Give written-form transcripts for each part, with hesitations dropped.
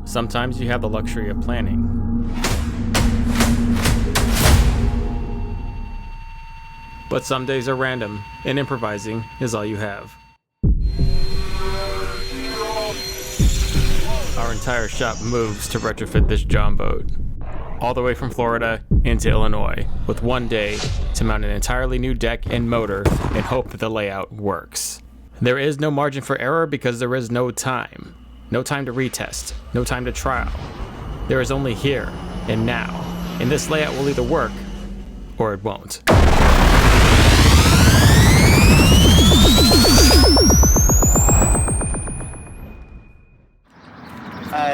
Sometimes you have the luxury of planning. But some days are random, and improvising is all you have. Our entire shop moves to retrofit this John boat, all the way from Florida into Illinois, with one day to mount an entirely new deck and motor and hope that the layout works. There is no margin for error because there is no time. No time to retest, no time to trial. There is only here and now, and this layout will either work or it won't.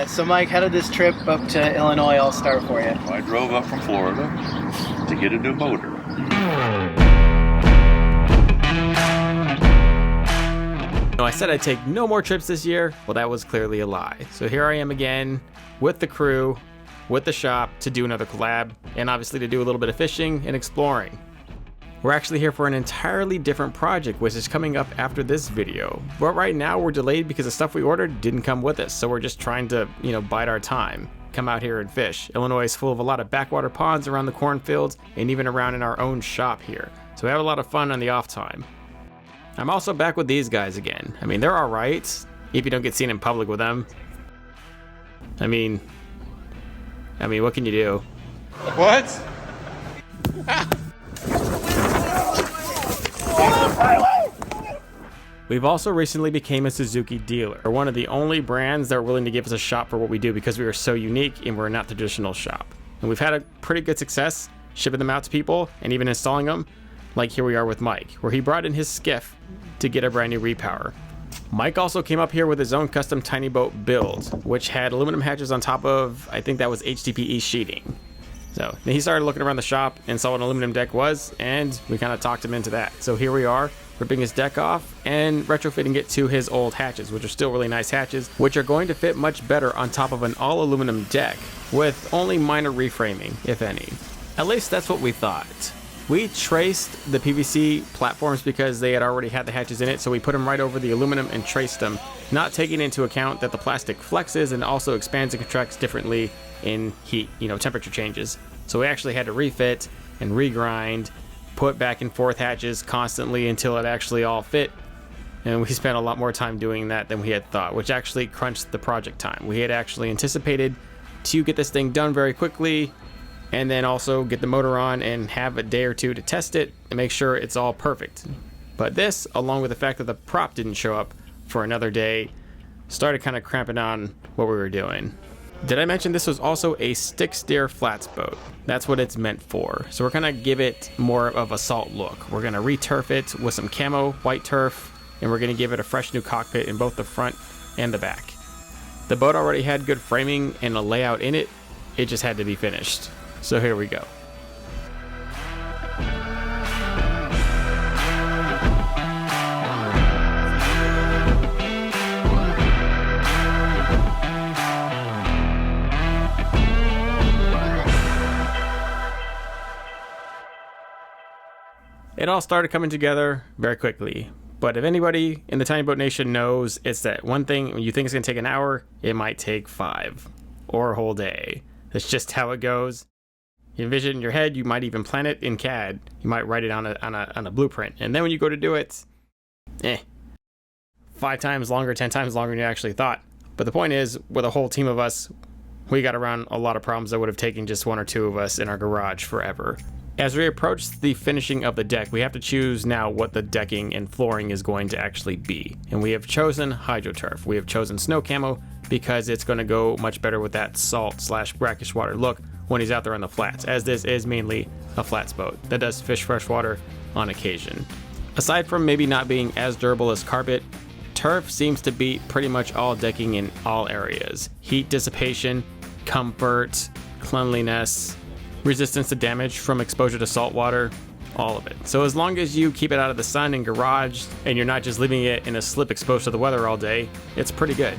So Mike, how did this trip up to Illinois all start for you? I drove up from Florida to get a new motor. I said I'd take no more trips this year. Well, that was clearly a lie. So here I am again with the crew, with the shop to do another collab, and obviously to do a little bit of fishing and exploring. We're actually here for an entirely different project, which is coming up after this video. But right now we're delayed because the stuff we ordered didn't come with us. So we're just trying to, bide our time, come out here and fish. Illinois is full of a lot of backwater ponds around the cornfields and even around in our own shop here. So we have a lot of fun on the off time. I'm also back with these guys again. I mean, they're all right if you don't get seen in public with them. I mean, what can you do? What? We've also recently became a Suzuki dealer. We're one of the only brands that are willing to give us a shop for what we do because we are so unique and we're not the traditional shop. And we've had a pretty good success shipping them out to people and even installing them, like here we are with Mike, where he brought in his skiff to get a brand new repower. Mike also came up here with his own custom tiny boat build, which had aluminum hatches on top of, I think that was HDPE sheeting. So then he started looking around the shop and saw what an aluminum deck was, and we kind of talked him into that. So here we are, ripping his deck off and retrofitting it to his old hatches, which are still really nice hatches, which are going to fit much better on top of an all aluminum deck with only minor reframing, if any. At least that's what we thought. We traced the PVC platforms because they had already had the hatches in it, so we put them right over the aluminum and traced them, not taking into account that the plastic flexes and also expands and contracts differently in heat, temperature changes. So we actually had to refit and regrind, put back and forth hatches constantly until it actually all fit. And we spent a lot more time doing that than we had thought, which actually crunched the project time. We had actually anticipated to get this thing done very quickly, and then also get the motor on and have a day or two to test it and make sure it's all perfect. But this, along with the fact that the prop didn't show up for another day, started kind of cramping on what we were doing. Did I mention this was also a stick steer flats boat? That's what it's meant for. So we're gonna give it more of a salt look. We're gonna re-turf it with some camo white turf, and we're gonna give it a fresh new cockpit in both the front and the back. The boat already had good framing and a layout in it. It just had to be finished. So here we go. It all started coming together very quickly. But if anybody in the Tiny Boat Nation knows, it's that one thing when you think it's going to take an hour, it might take 5 or a whole day. That's just how it goes. You envision it in your head, you might even plan it in CAD. You might write it on a blueprint. And then when you go to do it, 5 times longer, 10 times longer than you actually thought. But the point is, with a whole team of us, we got around a lot of problems that would have taken just 1 or 2 of us in our garage forever. As we approach the finishing of the deck, we have to choose now what the decking and flooring is going to actually be. And we have chosen HydroTurf. We have chosen snow camo because it's going to go much better with that salt/brackish water look when he's out there on the flats, as this is mainly a flats boat that does fish freshwater on occasion. Aside from maybe not being as durable as carpet, turf seems to beat pretty much all decking in all areas. Heat dissipation, comfort, cleanliness, resistance to damage from exposure to salt water, all of it. So as long as you keep it out of the sun and garage and you're not just leaving it in a slip exposed to the weather all day, it's pretty good.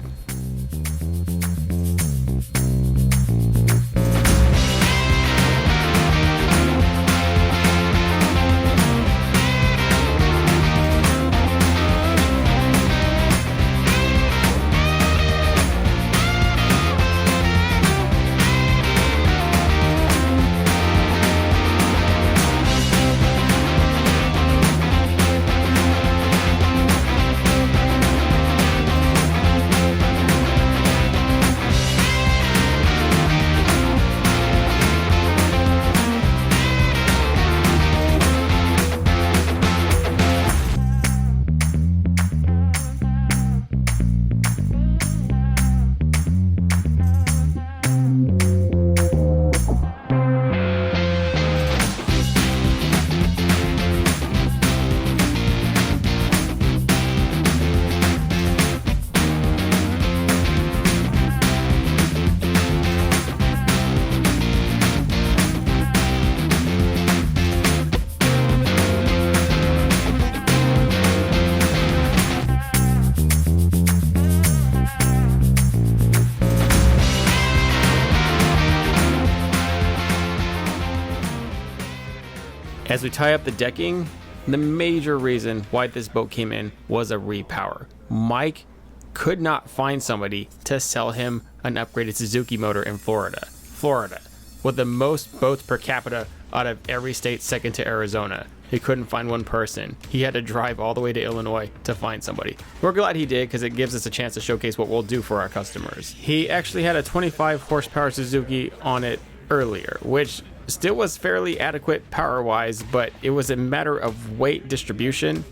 As we tie up the decking, the major reason why this boat came in was a repower. Mike could not find somebody to sell him an upgraded Suzuki motor in Florida. Florida, with the most boats per capita out of every state second to Arizona. He couldn't find one person. He had to drive all the way to Illinois to find somebody. We're glad he did because it gives us a chance to showcase what we'll do for our customers. He actually had a 25 horsepower Suzuki on it earlier, which still was fairly adequate power-wise, but it was a matter of weight distribution.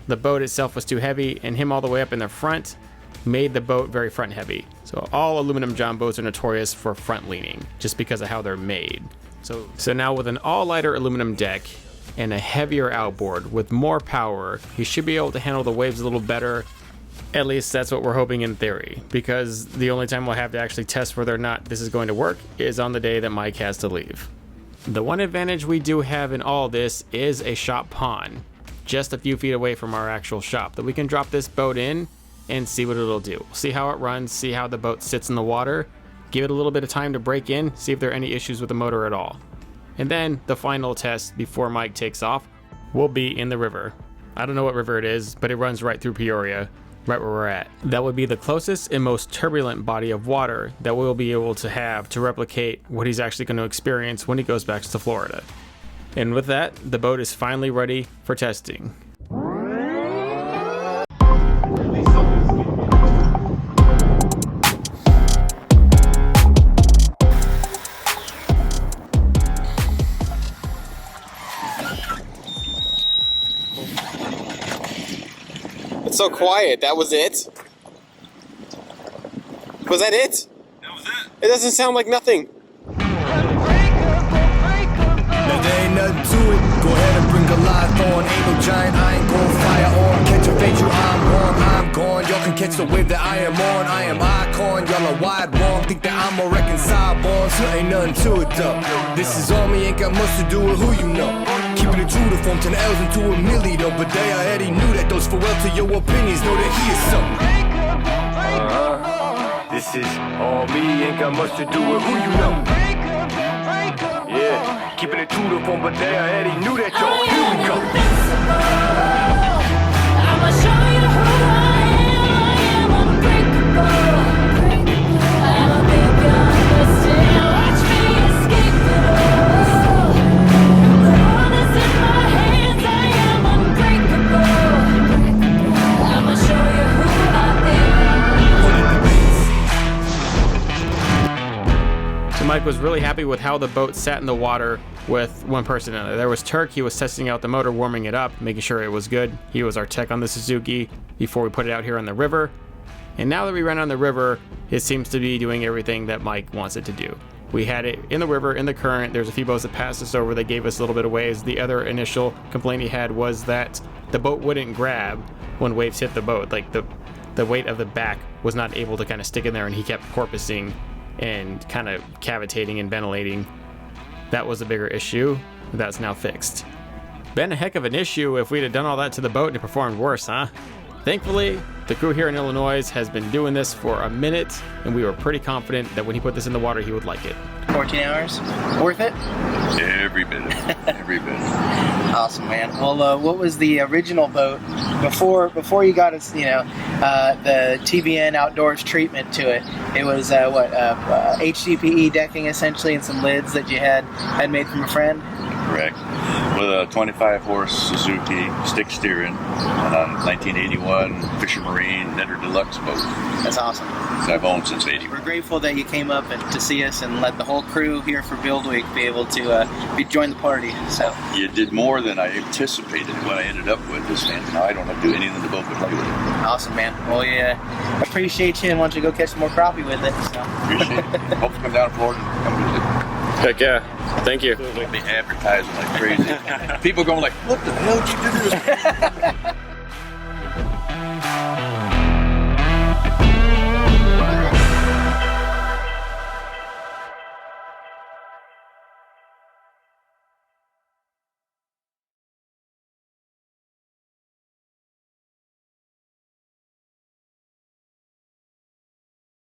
The boat itself was too heavy, and him all the way up in the front made the boat very front heavy. So all aluminum John boats are notorious for front leaning just because of how they're made. So now with an all lighter aluminum deck and a heavier outboard with more power, he should be able to handle the waves a little better. At least that's what we're hoping in theory, because the only time we'll have to actually test whether or not this is going to work is on the day that Mike has to leave. The one advantage we do have in all this is a shop pond, just a few feet away from our actual shop, that we can drop this boat in and see what it'll do. See how it runs, see how the boat sits in the water, give it a little bit of time to break in, see if there are any issues with the motor at all. And then the final test before Mike takes off will be in the river. I don't know what river it is, but it runs right through Peoria, right where we're at. That would be the closest and most turbulent body of water that we'll be able to have to replicate what he's actually going to experience when he goes back to Florida. And with that, the boat is finally ready for testing. It's so quiet. That was it? Was that it? That was it. It doesn't sound like nothing. Now there ain't nothing to it. Go ahead and bring a live on. Ain't no giant, I ain't gon' fire on. Catch a fade, you I'm on, I'm gone. Y'all can catch the wave that I am on. I am icon, y'all are wide wrong. Think that I'm a reconcile born, so ain't nothing to it though. This is on me, ain't got much to do with who you know. Keeping it true to form 10 L's into a million. But they already knew that those farewell to your opinions. Know that he is something. This is all me, ain't got much to do with who you know. Yeah, keeping it true to form, but they already knew that, y'all. Here we go. I'ma show you who I am unbreakable. I'm a big understand. Watch me escape it all. The world is in my hands, I am unbreakable. I'ma show you who I am. So Mike was really happy with how the boat sat in the water with one person in it. There was Turk. He was testing out the motor, warming it up, making sure it was good. He was our tech on the Suzuki before we put it out here on the river. And now that we ran on the river, it seems to be doing everything that Mike wants it to do. We had it in the river, in the current. There's a few boats that passed us over. They gave us a little bit of waves. The other initial complaint he had was that the boat wouldn't grab when waves hit the boat. Like the weight of the back was not able to kind of stick in there, and he kept porpoising and kind of cavitating and ventilating. That was a bigger issue. That's now fixed. Been a heck of an issue if we'd have done all that to the boat and it performed worse, huh? Thankfully, the crew here in Illinois has been doing this for a minute, and we were pretty confident that when he put this in the water, he would like it. 14 hours, worth it? Every bit of it. Every bit. Awesome, man. Well, what was the original boat before you got us? The TBN Outdoors treatment to it. It was HDPE decking essentially, and some lids that you had made from a friend. Correct. With a 25 horse Suzuki stick steering and a 1981 Fisher Marine Netter Deluxe boat. That's awesome. That I've owned since 80. We're grateful that you came up and to see us and let the whole crew here for Build Week be able to join the party. So You did more than I anticipated. What I ended up with is, man, now I don't have to do anything to boat but play with it. awesome, man. Well, yeah, appreciate you and want you to go catch some more crappie with it. So. Appreciate it. Hope to come down to Florida and come visit. Heck yeah. Thank you. I'll be advertising like crazy. People going like, what the hell did you do to this?